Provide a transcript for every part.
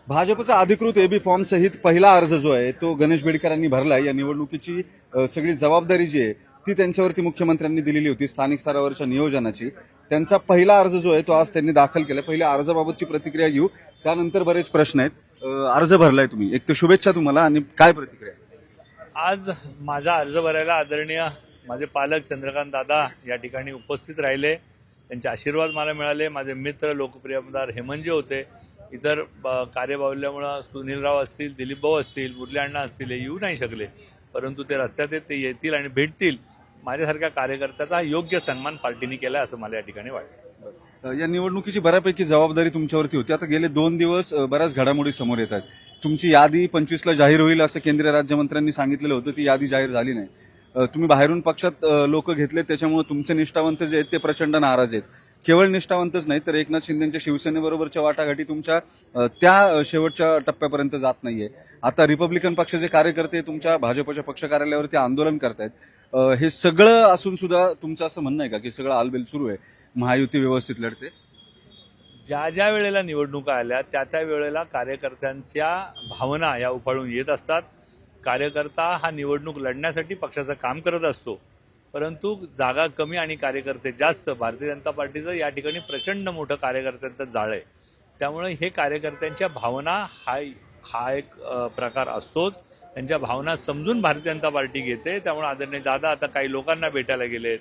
भाजपचा अधिकृत AB form सहित पहिला अर्ज जो आहे तो गणेश बेडकरांनी भरला। या निवडणुकीची सगळी जबाबदारी जी आहे ती त्यांच्यावरती मुख्यमंत्र्यांनी दिलेली होती, स्थानिक स्तरावरच्या नियोजनाची। त्यांचा पहिला अर्ज जो आहे तो आज त्यांनी दाखल केला। पहिल्या अर्जाबाबतची प्रतिक्रिया घेऊ, त्यानंतर बरेच प्रश्न आहेत। अर्ज भरलाय तुम्ही, एक तर शुभेच्छा तुम्हाला, आणि काय प्रतिक्रिया? आज माझा अर्ज भरायला आदरणीय माझे पालक चंद्रकांत दादा या ठिकाणी उपस्थित राहिले, त्यांचे आशीर्वाद मला मिळाले। माझे मित्र लोकप्रिय आमदार हेमंतजी होते, इतर कार्यबाहुल्यामुळे सुनीलराव असतील, दिलीप भाऊ असतील, मुरली अण्णा असतील, हे येऊ नाही शकले, परंतु ते रस्त्यात ते येतील आणि भेटतील। माझ्यासारख्या कार्यकर्त्याचा योग्य सन्मान पार्टीने केला असं मला या ठिकाणी वाटतं। या निवडणुकीची बऱ्यापैकी जबाबदारी तुमच्यावरती होती। आता गेले 2 दिवस बऱ्याच घडामोडी समोर येत आहेत। तुमची यादी 25ला जाहीर होईल असं केंद्रीय राज्यमंत्र्यांनी सांगितलेलं होतं, ती यादी जाहीर झाली नाही। तुम्ही बाहेरून पक्षात लोक घेतले, त्याच्यामुळे तुमचे निष्ठावंत जे आहेत ते प्रचंड नाराज आहेत। केवळ निष्ठावंतच नाही तर एकनाथ शिंदेच्या शिवसेनेबरोबरच्या वाटाघाटी तुमच्या त्या शेवटच्या टप्प्यापर्यंत जात नाहीये। आता रिपब्लिकन पक्षाचे कार्यकर्ते तुमच्या भाजपच्या पक्ष कार्यालयावरती आंदोलन करतायत। हे सगळं असून सुद्धा तुमचं असं म्हणणं आहे का की सगळं आलबेल सुरू आहे, महायुती व्यवस्थित लढते? ज्या ज्या वेळेला निवडणुका आल्या त्या त्या वेळेला कार्यकर्त्यांच्या भावना या उफाळून येत असतात। कार्यकर्ता हा निवडणूक लढण्यासाठी पक्षाचं काम करत असतो, परंतु जागा कमी आणि कार्यकर्ते जास्त। भारतीय जनता पार्टीचं या ठिकाणी प्रचंड मोठं कार्यकर्त्यांचं जाळं आहे, त्यामुळे हे कार्यकर्त्यांच्या भावना हा एक प्रकार असतोच। त्यांच्या भावना समजून भारतीय जनता पार्टी घेते, त्यामुळे आदरणीय दादा आता काही लोकांना भेटायला गेलेत।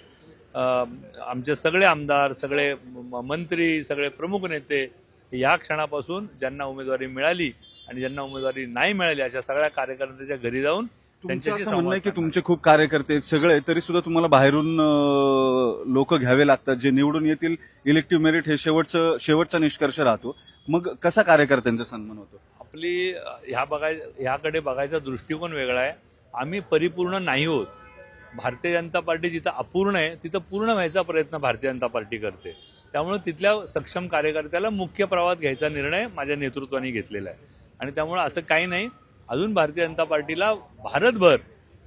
आमचे सगळे आमदार, सगळे मंत्री, सगळे प्रमुख नेते या क्षणापासून ज्यांना उमेदवारी मिळाली आणि ज्यांना उमेदवारी नाही मिळाली अशा सगळ्या कार्यकर्त्यांच्या घरी जाऊन त्यांच्याशी म्हणणं आहे की तुमचे खूप कार्यकर्ते आहेत सगळे, तरी सुद्धा तुम्हाला बाहेरून लोक घ्यावे लागतात, जे निवडून येतील। इलेक्टिव्ह मेरिट हे शेवटचा निष्कर्ष राहतो, मग कसा कार्यकर्त्यांचा सन्मान होतो? आपली ह्याकडे बघायचा दृष्टिकोन वेगळा आहे। आम्ही परिपूर्ण नाही होत। भारतीय जनता पार्टी जिथं अपूर्ण आहे तिथं पूर्ण व्हायचा प्रयत्न भारतीय जनता पार्टी करते, त्यामुळे तिथल्या सक्षम कार्यकर्त्याला मुख्य प्रवाहात घ्यायचा निर्णय माझ्या नेतृत्वाने घेतलेला आहे। आणि त्यामुळे असं काही नाही, अजून भारतीय जनता पार्टीला भारतभर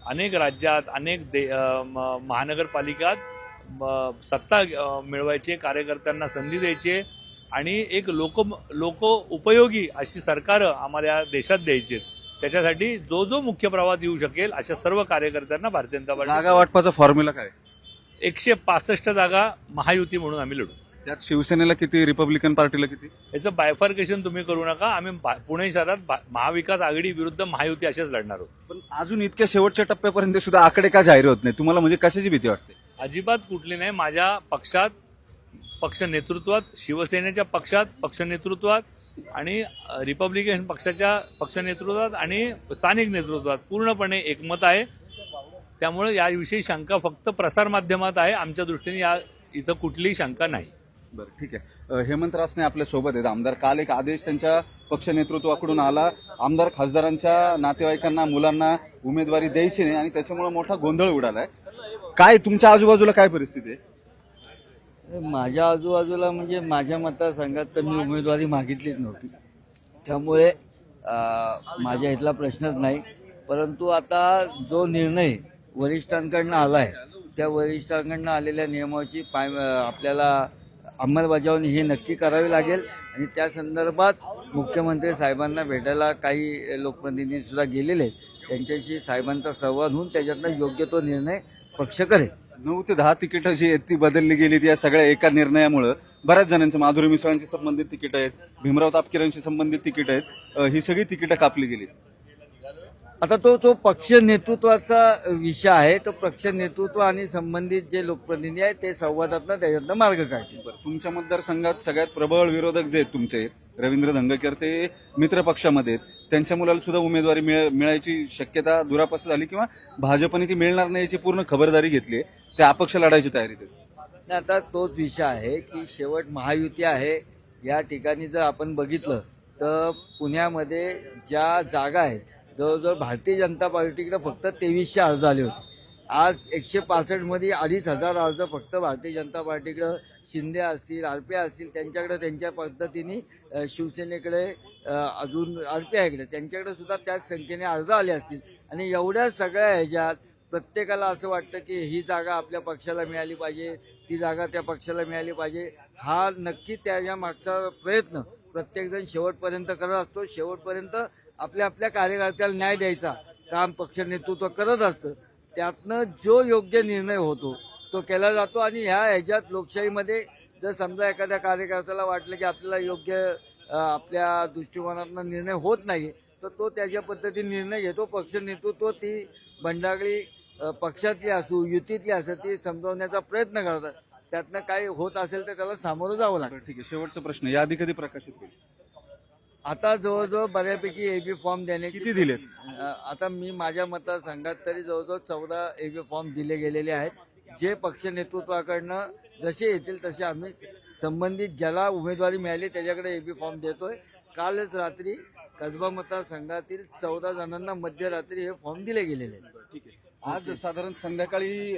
अनेक राज्यात, अनेक महानगरपालिकात सत्ता मिळवायची, कार्यकर्त्यांना संधी द्यायची आणि एक लोक उपयोगी अशी सरकारं आम्हाला या देशात द्यायची। त्याच्यासाठी जो मुख्य प्रवाहात येऊ शकेल अशा सर्व कार्यकर्त्यांना भारतीय जनता पार्टी। जागा वाटपाचा फॉर्म्युला काय? 165 जागा महायुती म्हणून आम्ही लढू। त्यात शिवसेनेला किती, रिपब्लिकन पार्टीला किती? याचं बायफर्केशन तुम्ही करू नका। आम्ही पुणे शहरात महाविकास आघाडी विरुद्ध महायुती असेच लढणार आहोत। पण अजून इतक्या शेवटच्या टप्प्यापर्यंत सुद्धा आकडे का जाहीर होत नाही? तुम्हाला म्हणजे कशाची भीती वाटते? अजिबात कुठली नाही। माझ्या पक्षात, पक्ष नेतृत्वात, शिवसेनेच्या पक्षात, पक्ष नेतृत्वात आणि रिपब्लिकन पक्षाच्या पक्ष नेतृत्वात आणि स्थानिक नेतृत्वात पूर्णपणे एकमत आहे, त्यामुळे याविषयी शंका फक्त प्रसारमाध्यमात आहे। आमच्या दृष्टीने इथं कुठलीही शंका नाही। बरं, ठीक आहे। हेमंत रासने आपल्या सोबत आहेत आमदार। काल एक आदेश त्यांच्या पक्ष नेतृत्वाकडून आला, आमदार खासदारांच्या नातेवाईकांना, मुलांना उमेदवारी द्यायची नाही आणि त्याच्यामुळे मोठा गोंधळ उडालाय। काय तुमच्या आजूबाजूला काय परिस्थिती आहे? माझ्या आजूबाजूला म्हणजे माझ्या मतदारसंघात तर मी उमेदवारी मागितलीच नव्हती, त्यामुळे माझ्या इथला प्रश्नच नाही। परंतु आता जो निर्णय वरिष्ठांकडनं आला आहे, त्या वरिष्ठांकडनं आलेल्या नियमाची आपल्याला अंमलबजावणी हे नक्की करावी लागेल आणि त्या संदर्भात मुख्यमंत्री साहेबांना भेटायला काही लोकप्रतिनिधी सुद्धा गेलेले आहेत, त्यांच्याशी साहेबांचा संवाद होऊन त्याच्यातनं योग्य तो निर्णय पक्ष करेल। 9 ते 10 तिकीटं जी आहेत ती बदलली गेली, या सगळ्या एका निर्णयामुळे बऱ्याच जणांचं, माधुरी मिसाळांशी संबंधित तिकीट आहेत, भीमराव तापकीरांशी संबंधित तिकीट आहेत, ही सगळी तिकीटं कापली गेली। आता तो पक्ष नेतृत्वाचा विषय आहे, तो पक्ष नेतृत्व आणि संबंधित जे लोकप्रतिनिधी आहेत ते संवादातनं त्याच्यातनं मार्ग काढतील। तुमच्या मतदारसंघात सगळ्यात प्रबळ विरोधक जे आहेत तुमचे, रवींद्र धंगेकर, ते मित्र पक्षामध्ये आहेत, त्यांच्या मुलाला सुद्धा उमेदवारी मिळायची शक्यता दुरापास्त झाली किंवा भाजपने ती मिळणार नाही याची पूर्ण खबरदारी घेतली, ते अपक्ष लढायची तयारी देत। आता तोच विषय आहे की शेवट महायुती आहे। या ठिकाणी जर आपण बघितलं तर पुण्यामध्ये ज्या जागा आहेत, जवळजवळ भारतीय जनता पार्टीकडे फक्त 2300 अर्ज आले होते। आज 165 मध्ये 2500 अर्ज फक्त भारतीय जनता पार्टीकडे, शिंदे असतील, आरपी असतील त्यांच्याकडे, त्यांच्या पद्धतीने शिवसेनेकडे, अजून आरपीआयकडे, त्यांच्याकडे सुद्धा त्याच संख्येने अर्ज आले असतील। आणि एवढ्या सगळ्या ह्याच्यात प्रत्येकाला असं वाटतं की ही जागा आपल्या पक्षाला मिळाली पाहिजे, ती जागा त्या पक्षाला मिळाली पाहिजे। हा नक्की त्याच्या मागचा प्रयत्न प्रत्येकजण शेवटपर्यंत करत असतो. शेवटपर्यंत आपल्या आपल्या कार्यकर्त्याला न्याय द्यायचा काम पक्ष नेतृत्व करत असतं. त्यातनं जो योग्य निर्णय होतो तो केला जातो. आणि ह्याच्यात लोकशाहीमध्ये जर समजा एखाद्या कार्यकर्त्याला वाटलं की आपल्याला योग्य आपल्या दृष्टिकोनातून निर्णय होत नाही तर तो त्याच्या पद्धतीने निर्णय घेतो. पक्ष नेतृत्व ती बंडागळी पक्षातली असू युतीतली असू ती समजावण्याचा प्रयत्न करतात. त्यातनं काही होत असेल तर त्याला सामोरं जावं लागतं. बरं, ठीक आहे. शेवटचा प्रश्न, यादी कधी प्रकाशित होईल? आता जवळजवळ बऱ्यापैकी एबी फॉर्म देण्याची किती दिलेत? आता मी माझ्या मतदारसंघात तरी जवळजवळ 14 एबी फॉर्म दिले गेलेले आहेत. जे पक्ष नेतृत्वाकडनं जसे येतील तसे आम्ही संबंधित ज्याला उमेदवारी मिळाली त्याच्याकडे एबी फॉर्म देतोय. कालच रात्री कसबा मतदारसंघातील 14 जणांना मध्यरात्री हे फॉर्म दिले गेलेले आहेत. ठीक आहे. आज साधारण संध्याकाळी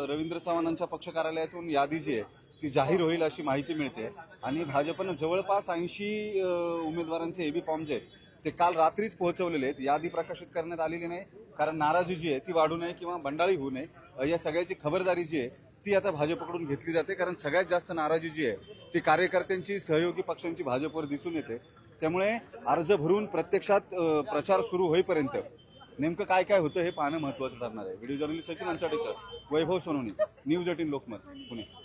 रवींद्र चव्हाणांच्या पक्ष कार्यालयातून यादी जी आहे ती जाहीर होईल अशी माहिती मिळते. आणि भाजपनं जवळपास 80 उमेदवारांचे एबी फॉर्म जे आहेत ते काल रात्रीच पोहोचवलेले आहेत. यादी प्रकाशित करण्यात आलेली नाही कारण नाराजी जी आहे ती वाढू नये किंवा बंडाळी होऊ नये. या सगळ्याची खबरदारी जी आहे ती आता भाजपकडून घेतली जाते. कारण सगळ्यात जास्त नाराजी जी आहे ती कार्यकर्त्यांची सहयोगी पक्षांची भाजपवर दिसून येते. त्यामुळे अर्ज भरून प्रत्यक्षात प्रचार सुरू होईपर्यंत नेमकं काय काय होतं हे पाहणं महत्त्वाचं ठरणार आहे. व्हिडिओ जर्नलिस्ट सचिन अंचाटेसह वैभव सोनवणे, न्यूज 18 लोकमत, पुणे.